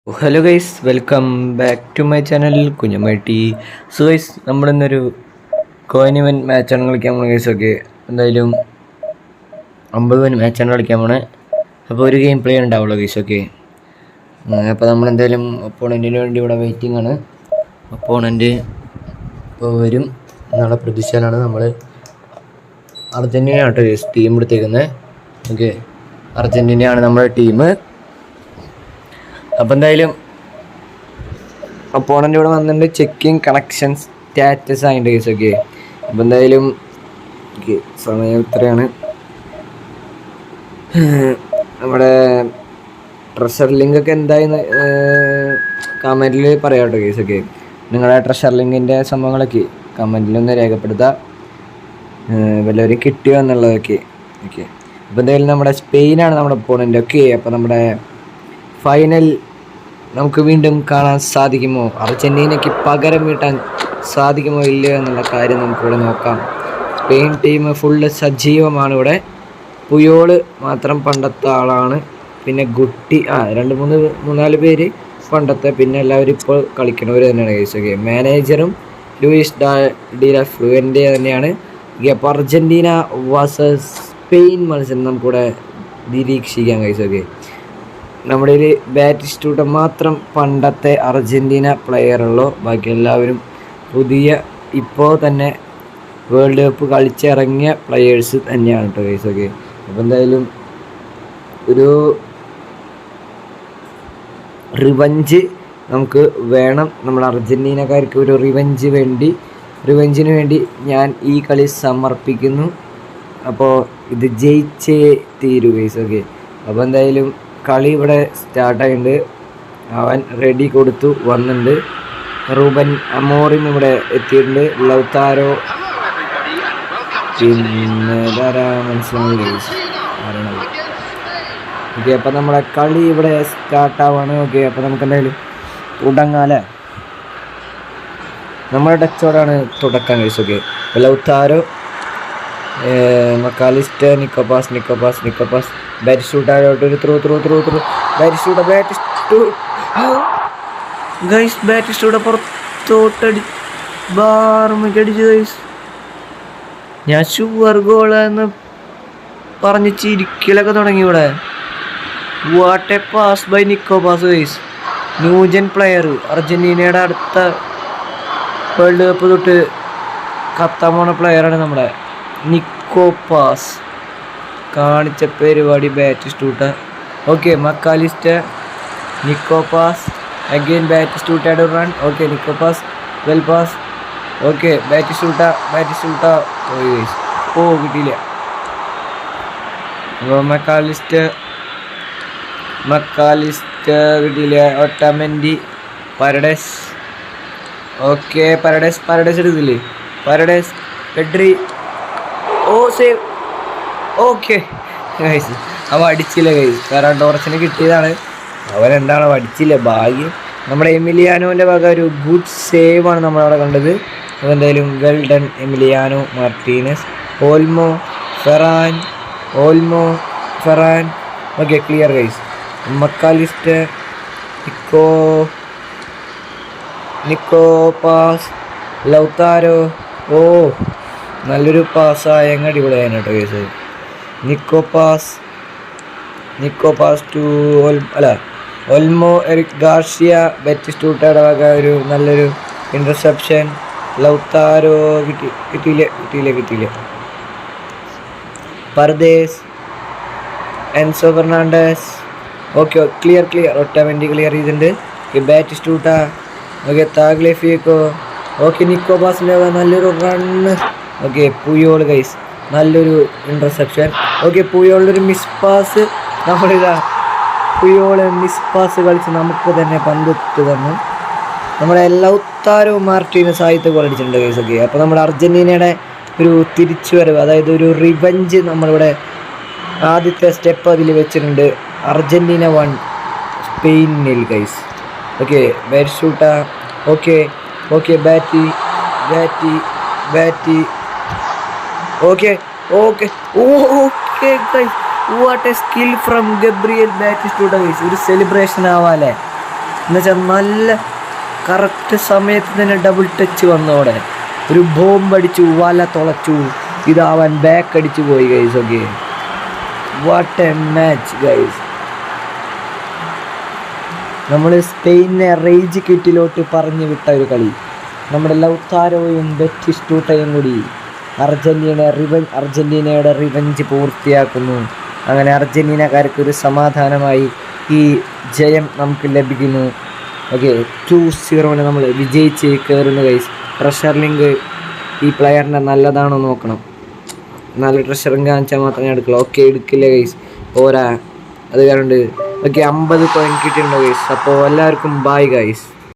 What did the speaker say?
Hello guys, welcome back to my channel Kunjammatti. So guys, നമ്മളിന്നൊരു coin മാച്ചാണ് കളിക്കാൻ പോണ ഗൈസ്. ഓക്കെ, എന്തായാലും 50 മാച്ചാണ് കളിക്കാൻ പോണേ. അപ്പോൾ ഒരു ഗെയിം പ്ലേ ഉണ്ടാവുള്ളൂ ഗൈസ്. ഓക്കെ, അപ്പോൾ നമ്മളെന്തായാലും ഒപ്പോണൻറ്റിന് വേണ്ടി ഇവിടെ വെയിറ്റിംഗ് ആണ്. ഒപ്പോണൻറ്റ് ഇപ്പോൾ വരും എന്നുള്ള പ്രതീക്ഷയിലാണ് നമ്മൾ. അർജൻറ്റീന ആട്ടോ ഗൈസ് ടീം എടുത്തേക്കുന്നത്. ഓക്കെ, അർജൻറ്റീനയാണ് നമ്മുടെ ടീം. അപ്പോൾ എന്തായാലും ഒപ്പോണൻ്റ് ഇവിടെ വന്നിട്ടുണ്ട്. ചെക്കിങ് കണക്ഷൻ സ്റ്റാറ്റസ് ആയിട്ട് കേസ്. ഓക്കെ, അപ്പോൾ എന്തായാലും സമയം ഇത്രയാണ്. നമ്മുടെ ട്രഷർ ലിങ്ക് ഒക്കെ എന്തായെന്ന് കമൻറ്റിൽ പറയാം കേട്ടോ കേസ്. ഓക്കെ, നിങ്ങളുടെ ട്രഷർ ലിങ്കിൻ്റെ സംഭവങ്ങളൊക്കെ കമൻറ്റിലൊന്ന് രേഖപ്പെടുത്താം, വല്ലവരും കിട്ടിയോ എന്നുള്ളതൊക്കെ. ഓക്കെ, അപ്പോൾ എന്തായാലും നമ്മുടെ സ്പെയിനാണ് നമ്മുടെ ഒപ്പോണൻ്റ്. ഓക്കെ, അപ്പോൾ നമ്മുടെ ഫൈനൽ നമുക്ക് വീണ്ടും കാണാൻ സാധിക്കുമോ? അർജൻറ്റീനയ്ക്ക് പകരം വീട്ടാൻ സാധിക്കുമോ ഇല്ലയോ എന്നുള്ള കാര്യം നമുക്കിവിടെ നോക്കാം. സ്പെയിൻ ടീം ഫുള്ള് സജീവമാണ്. ഇവിടെ പുയോള് മാത്രം പണ്ടത്തെ ആളാണ്. പിന്നെ ഗുട്ടി 2-3-4 പേര് പണ്ടത്തെ. പിന്നെ എല്ലാവരും ഇപ്പോൾ കളിക്കണവർ തന്നെയാണ് ഗൈസ്. ഓക്കെ, മാനേജറും ലൂയിസ് ഡി ലാ ഫ്ലുവൻ്റെ തന്നെയാണ്. അപ്പോൾ അർജൻറ്റീന വേഴ്സസ് സ്പെയിൻ മത്സരം നമുക്കിവിടെ നിരീക്ഷിക്കാം ഗൈസ്. ഓക്കെ, നമ്മുടെ ഒരു ബാറ്റിസ്റ്റൂട്ട് മാത്രം പണ്ടത്തെ അർജൻറ്റീന പ്ലെയറുള്ളൂ. ബാക്കി എല്ലാവരും പുതിയ ഇപ്പോൾ തന്നെ വേൾഡ് കപ്പ് കളിച്ചിറങ്ങിയ പ്ലെയേഴ്സ് തന്നെയാണ് കേട്ടോ ഗൈസ്. ഓക്കെ, അപ്പോൾ എന്തായാലും ഒരു റിവഞ്ച് നമുക്ക് വേണം. നമ്മൾ അർജൻറ്റീനക്കാർക്ക് ഒരു റിവഞ്ചിന് വേണ്ടി ഞാൻ ഈ കളി സമർപ്പിക്കുന്നു. അപ്പോൾ ഇത് ജയിച്ചേ തീരൂ ഗൈസ്. ഓക്കെ, അപ്പോൾ എന്തായാലും കളി ഇവിടെ സ്റ്റാർട്ടായിട്ടുണ്ട്. അവൻ റെഡി കൊടുത്തു വന്നിട്ടുണ്ട്. റൂബൻ അമോറിം ഇവിടെ എത്തിയിട്ടുണ്ട്. ലൗതാരോ, പിന്നെ ഇതാരാ മനസ്സിലായി ഗൈസ്, ആരാണത്. ഓക്കെ, അപ്പോൾ നമ്മുടെ കളി ഇവിടെ സ്റ്റാർട്ടാവാണ്. ഓക്കെ, അപ്പോൾ നമുക്ക് എന്തായാലും തുടങ്ങാല്ലേ. നമ്മുടെ ടച്ചോടാണ് തുടക്കം guys. Okay, Lautaro, Mac Allister, Nico Paz ബാറ്റിസ്റ്റൂട്ടായിട്ട് ഒരു ബാറ്റിസ്റ്റൂട്ട പുറത്തോട്ടടി ബാർമയ്ക്കടിച്ചു ഗൈസ്. ഞാൻ ഷുവർ ഗോളെന്ന് പറഞ്ഞ് ചിരിക്കലൊക്കെ തുടങ്ങി ഇവിടെ. What a pass by Nico Paz guys. New gen player, അർജൻറ്റീനയുടെ അടുത്ത വേൾഡ് കപ്പ് തൊട്ട് കത്താൻ പോണ പ്ലെയറാണ് നമ്മുടെ നിക്കോപാസ്. കാണിച്ച പരിപാടി Batistuta. Okay, Mac Allister, Nico Paz again ബാറ്റിസ്റ്റൂട്ടയുടെ run. Okay, Nico Paz well pass. Okay, Batistuta കിട്ടിയില്ല. അപ്പോൾ മക്കാലിസ്റ്റർ കിട്ടിയില്ല. Otamendi, Paredes. ഓക്കെ, പരഡേസ് എടുക്കില്ലേ? Paredes, Pedri. Oh save. Okay guys, അവൻ അടിച്ചില്ല ഗൈസ്. കാരണം ടോറസിന് കിട്ടിയതാണ്, അവൻ എന്താണോ അടിച്ചില്ല. ഭാഗ്യം നമ്മുടെ എമിലിയാനോൻ്റെ വക ഒരു ഗുഡ് സേവാണ് നമ്മളവിടെ കണ്ടത്. അപ്പോൾ എന്തായാലും well done Emiliano Martinez. Olmo Ferran. Okay, clear guys. Mac Allister, Nico Paz, Lautaro. Oh, നല്ലൊരു പാസ്സായ അടിപൊളിയാണ് കേട്ടോ case. Nico Paz to Olmo Eric Garcia. ബാറ്റിസ്റ്റൂട്ടയുടെ വക ഒരു നല്ലൊരു ഇൻ്റർസെപ്ഷൻ. ലൗതാരോ കിട്ടിയില്ല. Paredes, Enzo Fernandez. Okay, clear. Otamendi clear ചെയ്തിട്ടുണ്ട്. ബാറ്റിസ്റ്റൂട്ട. Okay, Tagliafico. ഓക്കെ, നിക്കോപാസിൻ്റെ നല്ലൊരു റണ്ണ്. ഓക്കെ, പുയോൾ ഗൈസ്, നല്ലൊരു ഇൻ്റർസെപ്ഷൻ. ഓക്കെ, പുയോളിൻ്റെ ഒരു miss pass. Puyol miss pass കളിച്ച് നമുക്ക് തന്നെ പന്തിട്ട് തന്നു. നമ്മുടെ ലൗതാരോ മാർട്ടീനസ് ആദ്യത്തെ ഗോൾ അടിച്ചിട്ടുണ്ട് ഗൈസ്. ഓക്കെ, അപ്പോൾ നമ്മുടെ അർജൻറ്റീനയുടെ ഒരു തിരിച്ചുവരവ്, അതായത് ഒരു റിവഞ്ച് നമ്മളിവിടെ ആദ്യത്തെ സ്റ്റെപ്പ് അതിൽ വെച്ചിട്ടുണ്ട്. Argentina 1 Spain 0 guys. Okay, Batistuta. Okay, Bati. Okay guys, what a skill from Gabriel Batistuta guys. ഒരു സെലിബ്രേഷൻ ആവാല്ലേ. എന്നുവെച്ചാൽ നല്ല കറക്റ്റ് സമയത്ത് തന്നെ ഡബിൾ ടച്ച് വന്നോടെ ഒരു ബോംബ് അടിച്ചു, വല തുളച്ചു, ഇതാവാൻ ബാക്ക് അടിച്ചു പോയി guys. Okay, what A match guys. നമ്മൾ സ്പെയിനെ റേജ് കിറ്റിലോട്ട് പറഞ്ഞു വിട്ട ഒരു കളി. നമ്മുടെ ലൗതാരോയും ബെറ്റിസ്റ്റൂട്ടയും കൂടി അർജൻറ്റീനയുടെ റിവഞ്ച് പൂർത്തിയാക്കുന്നു. അങ്ങനെ അർജൻറ്റീനക്കാർക്ക് ഒരു സമാധാനമായി ഈ ജയം നമുക്ക് ലഭിക്കുന്നു. ഓക്കെ, 2-0 നമ്മൾ വിജയിച്ച് കയറുന്നു ഗൈസ്. ട്രഷർ ലിങ്ക് ഈ പ്ലെയറിൻ്റെ നല്ലതാണോ നോക്കണം. നല്ല ട്രഷറും കാണിച്ചാൽ മാത്രമേ എടുക്കുള്ളൂ. ഓക്കെ, എടുക്കില്ല ഗൈസ്, പോരാ. അത് കാരണം ഓക്കെ 50 കോയിൻ കിട്ടിയിട്ടുണ്ടോ ഗൈസ്. അപ്പോൾ എല്ലാവർക്കും ബൈ ഗൈസ്.